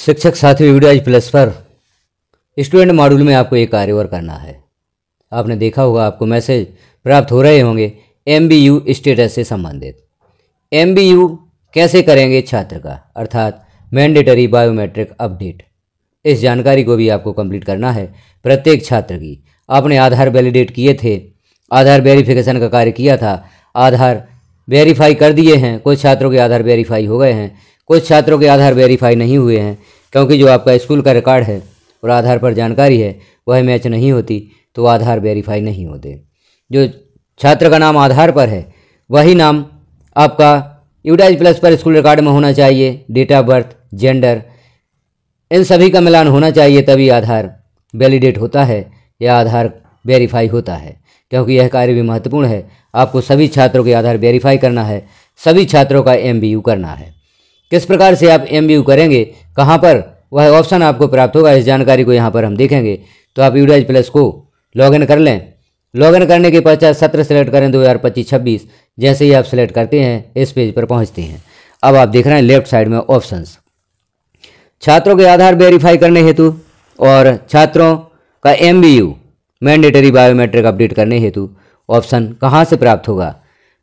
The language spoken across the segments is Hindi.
शिक्षक साथियों, वीडियो प्लस पर स्टूडेंट मॉड्यूल में आपको एक कार्य और करना है। आपने देखा होगा, आपको मैसेज प्राप्त हो रहे होंगे MBU स्टेटस से संबंधित। MBU कैसे करेंगे छात्र का, अर्थात मैंडेटरी बायोमेट्रिक अपडेट। इस जानकारी को भी आपको कंप्लीट करना है। प्रत्येक छात्र की आपने आधार वैलिडेट किए थे, आधार वेरिफिकेशन का कार्य किया था, आधार वेरीफाई कर दिए हैं। कुछ छात्रों के आधार वेरीफाई हो गए हैं, कुछ छात्रों के आधार वेरीफाई नहीं हुए हैं, क्योंकि जो आपका स्कूल का रिकॉर्ड है और आधार पर जानकारी है वह मैच नहीं होती, तो आधार वेरीफाई नहीं होते। जो छात्र का नाम आधार पर है वही नाम आपका यूडाइज प्लस पर स्कूल रिकॉर्ड में होना चाहिए। डेट ऑफ बर्थ, जेंडर, इन सभी का मिलान होना चाहिए, तभी आधार वैलिडेट होता है या आधार वेरीफाई होता है। क्योंकि यह कार्य भी महत्वपूर्ण है। आपको सभी छात्रों के आधार वेरीफाई करना है, सभी छात्रों का MBU करना है। किस प्रकार से आप MBU करेंगे, कहाँ पर वह ऑप्शन आपको प्राप्त होगा, इस जानकारी को यहाँ पर हम देखेंगे। तो आप यूडाइज प्लस को लॉगिन कर लें। लॉगिन करने के पश्चात सत्र सेलेक्ट करें 2025-26। जैसे ही आप सेलेक्ट करते हैं इस पेज पर पहुँचते हैं। अब आप देख रहे हैं लेफ्ट साइड में ऑप्शंस, छात्रों के आधार वेरीफाई करने हेतु और छात्रों का MBU मैंडेटरी बायोमेट्रिक अपडेट करने हेतु ऑप्शन कहाँ से प्राप्त होगा।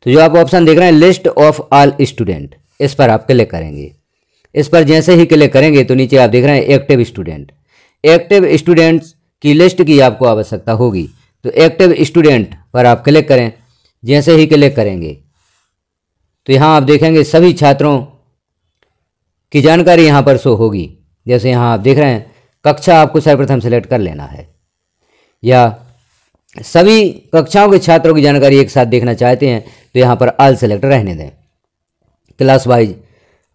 तो जो आप ऑप्शन देख रहे हैं लिस्ट ऑफ ऑल स्टूडेंट, इस पर आप क्लिक करेंगे। इस पर जैसे ही क्लिक करेंगे तो नीचे आप देख रहे हैं एक्टिव स्टूडेंट। एक्टिव स्टूडेंट्स की लिस्ट की आपको आवश्यकता होगी, तो एक्टिव स्टूडेंट पर आप क्लिक करें। जैसे ही क्लिक करेंगे तो यहाँ आप देखेंगे सभी छात्रों की जानकारी यहाँ पर शो होगी। जैसे यहाँ आप देख रहे हैं कक्षा आपको सर्वप्रथम सेलेक्ट कर लेना है, या सभी कक्षाओं के छात्रों की जानकारी एक साथ देखना चाहते हैं तो यहाँ पर ऑल सेलेक्ट रहने दें। क्लास वाइज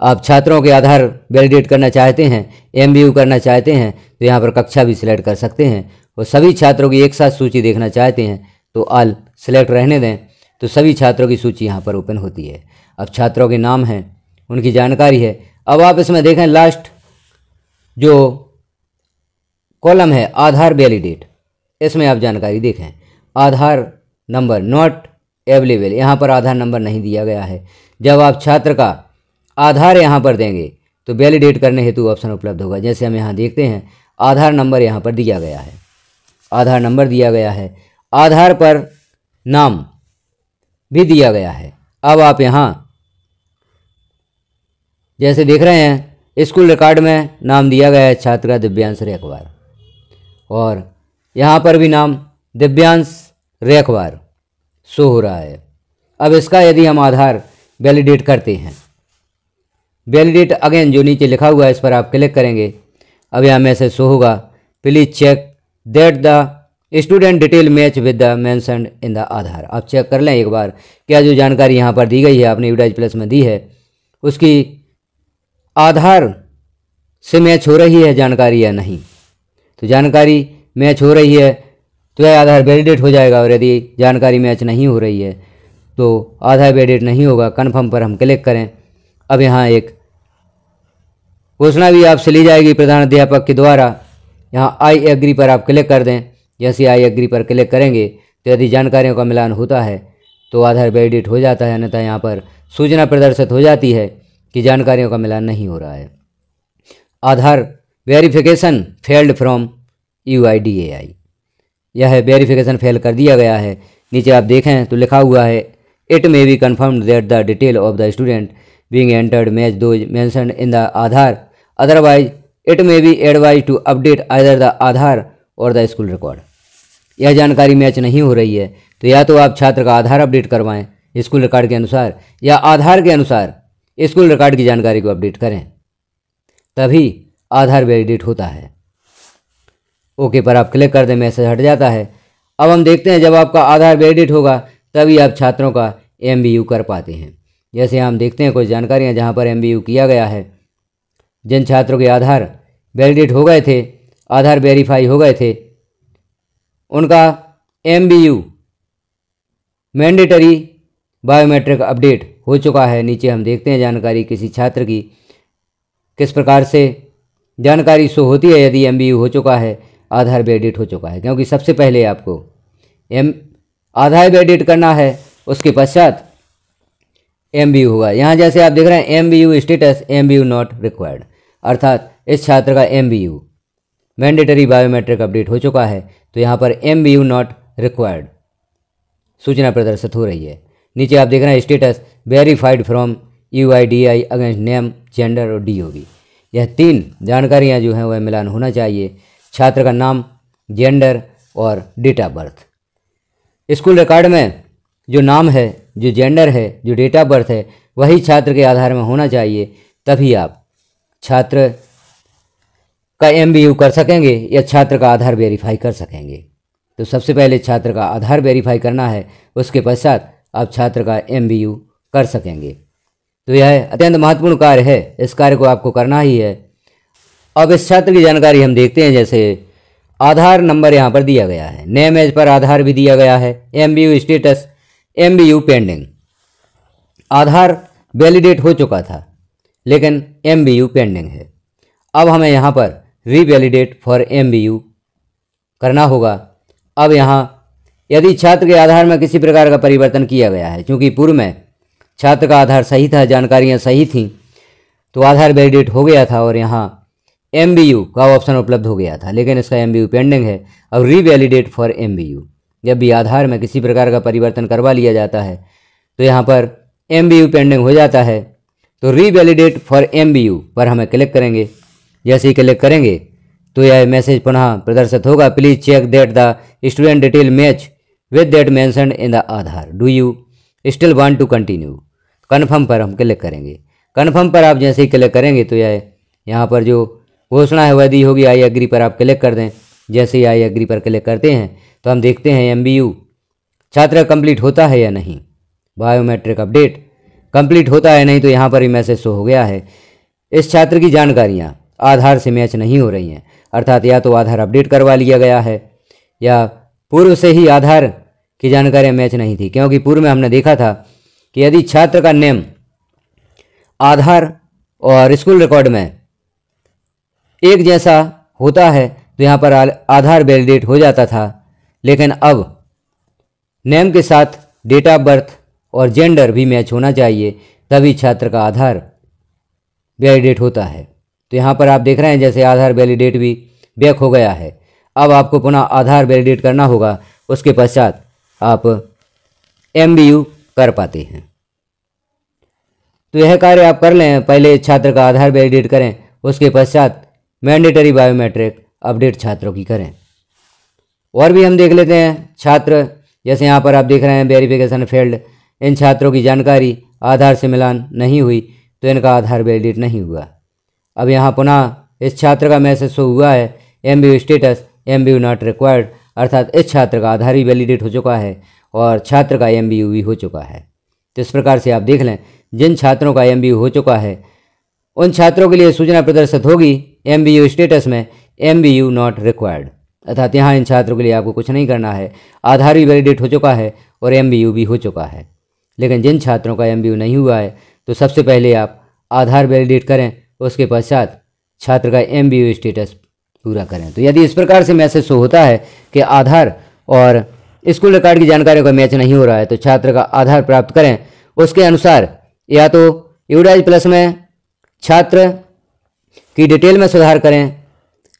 आप छात्रों के आधार वैलिडेट करना चाहते हैं, MBU करना चाहते हैं तो यहाँ पर कक्षा भी सिलेक्ट कर सकते हैं। और सभी छात्रों की एक साथ सूची देखना चाहते हैं तो ऑल सेलेक्ट रहने दें, तो सभी छात्रों की सूची यहाँ पर ओपन होती है। अब छात्रों के नाम हैं, उनकी जानकारी है। अब आप इसमें देखें लास्ट जो कॉलम है आधार वैलिडेट, इसमें आप जानकारी देखें। आधार नंबर नॉट अवेलेबल, यहाँ पर आधार नंबर नहीं दिया गया है। जब आप छात्र का आधार यहाँ पर देंगे तो वैलिडेट करने हेतु ऑप्शन उपलब्ध होगा। जैसे हम यहाँ देखते हैं आधार नंबर यहाँ पर दिया गया है, आधार नंबर दिया गया है, आधार पर नाम भी दिया गया है। अब आप यहाँ जैसे देख रहे हैं स्कूल रिकॉर्ड में नाम दिया गया है छात्र का दिव्यांश रेखवार, और यहाँ पर भी नाम दिव्यांश रेखवार शो हो रहा है। अब इसका यदि हम आधार वैलिडेट करते हैं, वैलिडेट अगेन जो नीचे लिखा हुआ है इस पर आप क्लिक करेंगे। अब यहाँ मैसेज शो होगा, please check that the student detail match with the mentioned in the Aadhaar. आप चेक कर लें एक बार, क्या जो जानकारी यहाँ पर दी गई है आपने यूडाइज प्लस में दी है उसकी आधार से मैच हो रही है जानकारी या नहीं। तो जानकारी मैच हो रही है तो यह आधार वैलिडेट हो जाएगा, और यदि जानकारी मैच नहीं हो रही है तो आधार वैलिडेट नहीं होगा। कन्फर्म पर हम क्लिक करें। अब यहाँ एक घोषणा भी आपसे ली जाएगी प्रधानाध्यापक के द्वारा, यहाँ आई एग्री पर आप क्लिक कर दें। जैसे आई एग्री पर क्लिक करेंगे तो यदि जानकारियों का मिलान होता है तो आधार वैलिडेट हो जाता है, अन्यथा यहाँ पर सूचना प्रदर्शित हो जाती है कि जानकारियों का मिलान नहीं हो रहा है। आधार वेरिफिकेशन फेल्ड फ्रॉम UIDAI, यह वेरिफिकेशन फेल कर दिया गया है। नीचे आप देखें तो लिखा हुआ है it may be confirmed that the detail of the student being entered match those mentioned in the Aadhaar, otherwise it may be advised to update either the Aadhaar or the school record। यह जानकारी मैच नहीं हो रही है तो या तो आप छात्र का आधार अपडेट करवाएं स्कूल रिकॉर्ड के अनुसार, या आधार के अनुसार स्कूल रिकॉर्ड की जानकारी को अपडेट करें, तभी आधार वैलिडेट होता है। ओके पर आप क्लिक कर दें, मैसेज हट जाता है। अब हम देखते हैं जब आपका आधार वैलिडेट होगा तभी आप छात्रों का MBU कर पाते हैं। जैसे हम देखते हैं कुछ जानकारियाँ जहाँ पर MBU किया गया है। जिन छात्रों के आधार वैलिडेट हो गए थे, आधार वेरीफाई हो गए थे, उनका MBU मैंडेटरी बायोमेट्रिक अपडेट हो चुका है। नीचे हम देखते हैं जानकारी किसी छात्र की किस प्रकार से जानकारी शो होती है यदि MBU हो चुका है, आधार वैलिडेट हो चुका है। क्योंकि सबसे पहले आपको आधार वैलिडेट करना है, उसके पश्चात MBU होगा। यहाँ जैसे आप देख रहे हैं MBU status MBU not required, अर्थात इस छात्र का MBU मैंडेटरी बायोमेट्रिक अपडेट हो चुका है, तो यहाँ पर MBU नॉट रिक्वायर्ड सूचना प्रदर्शित हो रही है। नीचे आप देख रहे हैं status verified from UIDAI against name, gender और DOB। यह 3 जानकारियाँ जो हैं वह मिलान होना चाहिए, छात्र का नाम, जेंडर और date of birth. School record में जो नाम है, जो जेंडर है, जो डेट ऑफ बर्थ है, वही छात्र के आधार में होना चाहिए, तभी आप छात्र का MBU कर सकेंगे या छात्र का आधार वेरीफाई कर सकेंगे। तो सबसे पहले छात्र का आधार वेरीफाई करना है, उसके पश्चात आप छात्र का MBU कर सकेंगे। तो यह अत्यंत महत्वपूर्ण कार्य है, इस कार्य को आपको करना ही है। अब इस छात्र की जानकारी हम देखते हैं। जैसे आधार नंबर यहाँ पर दिया गया है, नेम एज पर आधार भी दिया गया है, MBU स्टेटस MBU पेंडिंग। आधार वैलिडेट हो चुका था लेकिन MBU पेंडिंग है। अब हमें यहाँ पर रीवैलिडेट फॉर MBU करना होगा। अब यहाँ यदि छात्र के आधार में किसी प्रकार का परिवर्तन किया गया है, क्योंकि पूर्व में छात्र का आधार सही था, जानकारियाँ सही थीं, तो आधार वैलिडेट हो गया था और यहाँ MBU का ऑप्शन उपलब्ध हो गया था, लेकिन इसका MBU पेंडिंग है। अब रीवैलिडेट फॉर MBU, जब भी आधार में किसी प्रकार का परिवर्तन करवा लिया जाता है तो यहाँ पर MBU पेंडिंग हो जाता है। तो रीवैलिडेट फॉर MBU पर हमें क्लिक करेंगे। जैसे ही क्लिक करेंगे तो यह मैसेज पुनः प्रदर्शित होगा, please check that the student detail match with that mentioned in the Aadhaar, do you still want to continue. Confirm पर हम क्लिक करेंगे। कन्फर्म पर आप जैसे ही क्लिक करेंगे तो यह यहाँ पर जो घोषणा है वह दी होगी, आई एग्री पर आप क्लिक कर दें। जैसे ही आई एग्री पर क्लिक करते हैं तो हम देखते हैं MBU छात्र कंप्लीट होता है या नहीं, बायोमेट्रिक अपडेट कंप्लीट होता है नहीं, तो यहाँ पर ही मैसेज शो हो गया है, इस छात्र की जानकारियाँ आधार से मैच नहीं हो रही हैं। अर्थात या तो आधार अपडेट करवा लिया गया है या पूर्व से ही आधार की जानकारियाँ मैच नहीं थी, क्योंकि पूर्व में हमने देखा था कि यदि छात्र का नेम आधार और स्कूल रिकॉर्ड में एक जैसा होता है तो यहाँ पर आधार वैलिडेट हो जाता था, लेकिन अब नेम के साथ डेट ऑफ बर्थ और जेंडर भी मैच होना चाहिए, तभी छात्र का आधार वैलिडेट होता है। तो यहाँ पर आप देख रहे हैं जैसे आधार वैलिडेट भी बैक हो गया है। अब आपको पुनः आधार वैलिडेट करना होगा, उसके पश्चात आप MBU कर पाते हैं। तो यह कार्य आप कर लें, पहले छात्र का आधार वैलिडेट करें, उसके पश्चात मैंडेटरी बायोमेट्रिक अपडेट छात्रों की करें। और भी हम देख लेते हैं छात्र, जैसे यहाँ पर आप देख रहे हैं वेरिफिकेशन फेल्ड, इन छात्रों की जानकारी आधार से मिलान नहीं हुई तो इनका आधार वैलिडेट नहीं हुआ। अब यहाँ पुनः इस छात्र का मैसेज शो हुआ है, MBU status MBU not required, अर्थात इस छात्र का आधार ही वैलिडेट हो चुका है और छात्र का MBU भी हो चुका है। तो इस प्रकार से आप देख लें, जिन छात्रों का MBU हो चुका है उन छात्रों के लिए सूचना प्रदर्शित होगी MBU स्टेटस में MBU नॉट रिक्वायर्ड, अर्थात यहाँ इन छात्रों के लिए आपको कुछ नहीं करना है, आधार भी वैलिडेट हो चुका है और MBU भी हो चुका है। लेकिन जिन छात्रों का MBU नहीं हुआ है तो सबसे पहले आप आधार वैलिडेट करें, उसके पश्चात छात्र का MBU स्टेटस पूरा करें। तो यदि इस प्रकार से मैसेज शो होता है कि आधार और स्कूल रिकॉर्ड की जानकारियों का मैच नहीं हो रहा है तो छात्र का आधार प्राप्त करें, उसके अनुसार या तो यूडाइज प्लस में छात्र की डिटेल में सुधार करें,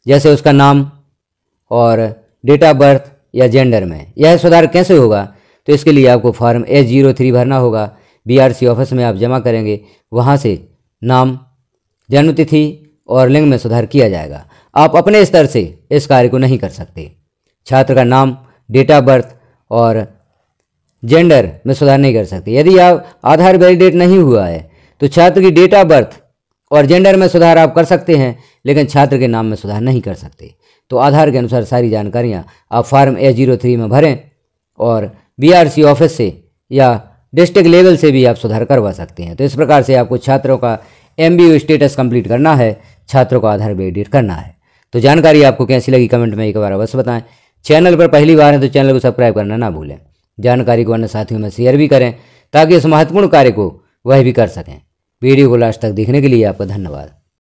जैसे उसका नाम और डेट ऑफ बर्थ या जेंडर में। यह सुधार कैसे होगा, तो इसके लिए आपको फॉर्म H03 भरना होगा, BRC ऑफिस में आप जमा करेंगे, वहाँ से नाम, जन्मतिथि और लिंग में सुधार किया जाएगा। आप अपने स्तर से इस कार्य को नहीं कर सकते। छात्र का नाम, डेट ऑफ बर्थ और जेंडर में सुधार नहीं कर सकते। यदि आप आधार वैलिडेट नहीं हुआ है तो छात्र की डेट ऑफ बर्थ और जेंडर में सुधार आप कर सकते हैं, लेकिन छात्र के नाम में सुधार नहीं कर सकते। तो आधार के अनुसार सारी जानकारियाँ आप फॉर्म H03 में भरें और BRC ऑफिस से या डिस्ट्रिक्ट लेवल से भी आप सुधार करवा सकते हैं। तो इस प्रकार से आपको छात्रों का MBU स्टेटस कंप्लीट करना है, छात्रों का आधार वैलिडेट करना है। तो जानकारी आपको कैसी लगी कमेंट में एक बार अवश्य बताएं। चैनल पर पहली बार है तो चैनल को सब्सक्राइब करना ना भूलें। जानकारी को अन्य साथियों में शेयर भी करें ताकि इस महत्वपूर्ण कार्य को वह भी कर सकें। वीडियो को लास्ट तक देखने के लिए आपका धन्यवाद।